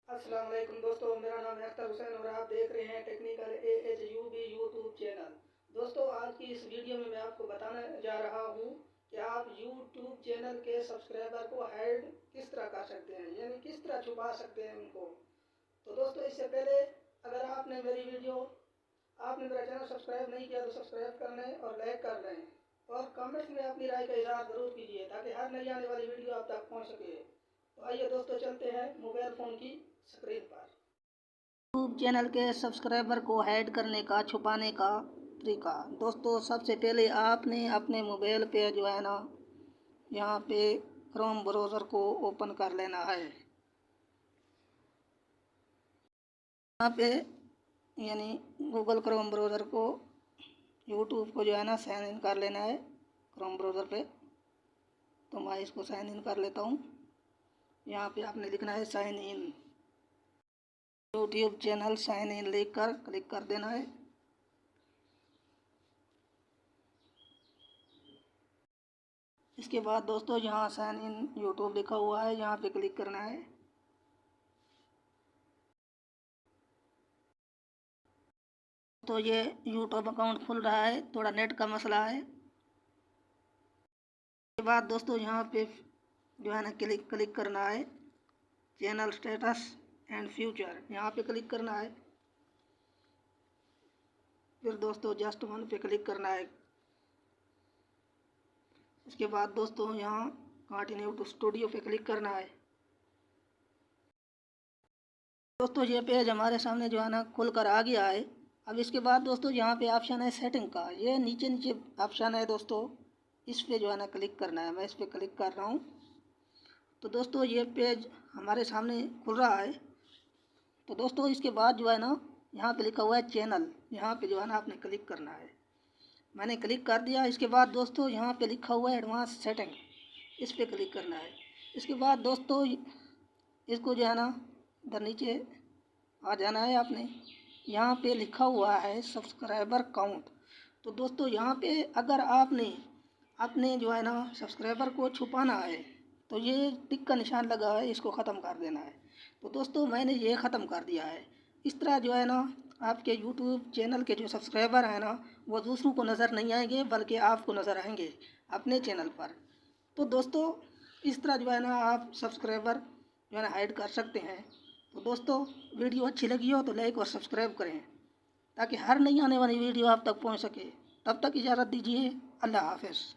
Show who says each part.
Speaker 1: अस्सलाम वालेकुम दोस्तों, मेरा नाम है अख्तर हुसैन और आप देख रहे हैं टेक्निकल AHUB यूट्यूब चैनल। दोस्तों, आज की इस वीडियो में मैं आपको बताने जा रहा हूँ कि आप यूट्यूब चैनल के सब्सक्राइबर को हाइड किस तरह कर सकते हैं, यानी किस तरह छुपा सकते हैं उनको। तो दोस्तों, इससे पहले अगर आपने मेरा चैनल सब्सक्राइब नहीं किया तो सब्सक्राइब कर लें और लाइक कर लें और कमेंट्स में अपनी राय का इजहार ज़रूर कीजिए ताकि हर नई आने वाली वीडियो आप तक पहुँच सके। तो आइए दोस्तों, चलते हैं मोबाइल फ़ोन की स्क्रीन पर। यूट्यूब चैनल के सब्सक्राइबर को हाइड करने का, छुपाने का तरीका। दोस्तों, सबसे पहले आपने अपने मोबाइल पे जो है ना, यहाँ पे क्रोम ब्राउज़र को ओपन कर लेना है। यहाँ पे यानी गूगल क्रोम ब्राउज़र को, यूट्यूब को जो है ना साइन इन कर लेना है क्रोम ब्राउज़र पे। तो मैं इसको साइन इन कर लेता हूँ। यहाँ पे आपने लिखना है sign in, YouTube channel sign in लिख कर क्लिक कर देना है। इसके बाद दोस्तों, यहाँ साइन इन यूट्यूब लिखा हुआ है, यहाँ पे क्लिक करना है। तो ये यूट्यूब अकाउंट खुल रहा है, थोड़ा नेट का मसला है। इसके बाद दोस्तों, यहाँ पे जो है ना क्लिक करना है चैनल स्टेटस एंड फ्यूचर, यहाँ पे क्लिक करना है। फिर दोस्तों जस्ट वन पे क्लिक करना है। इसके बाद दोस्तों, यहाँ कंटिन्यू टू स्टूडियो पे क्लिक करना है। दोस्तों, ये पेज हमारे सामने जो है ना खुल कर आ गया है। अब इसके बाद दोस्तों, यहाँ पे ऑप्शन है सेटिंग का, ये नीचे नीचे ऑप्शन है दोस्तों, इस पे जो है ना क्लिक करना है। मैं इस पे क्लिक कर रहा हूँ। तो दोस्तों, ये पेज हमारे सामने खुल रहा है। तो दोस्तों, इसके बाद जो है ना यहाँ पे लिखा हुआ है चैनल, यहाँ पे जो है ना आपने क्लिक करना है। मैंने क्लिक कर दिया। इसके बाद दोस्तों, यहाँ पे लिखा हुआ है एडवांस सेटिंग, इस पे क्लिक करना है। इसके बाद दोस्तों, इसको जो है ना इधर नीचे आ जाना है आपने। यहाँ पे लिखा हुआ है सब्सक्राइबर काउंट। तो दोस्तों, यहाँ पे अगर आपने अपने जो है ना सब्सक्राइबर को छुपाना है तो ये टिक का निशान लगा है, इसको ख़त्म कर देना है। तो दोस्तों, मैंने ये ख़त्म कर दिया है। इस तरह जो है ना आपके यूट्यूब चैनल के जो सब्सक्राइबर हैं ना, वो दूसरों को नज़र नहीं आएंगे बल्कि आपको नज़र आएंगे अपने चैनल पर। तो दोस्तों, इस तरह जो है ना आप सब्सक्राइबर जो है ना हाइड कर सकते हैं। तो दोस्तों, वीडियो अच्छी लगी हो तो लाइक और सब्सक्राइब करें ताकि हर नई आने वाली वीडियो आप तक पहुंच सके। तब तक इजाज़त दीजिए। अल्लाह हाफ़िज़।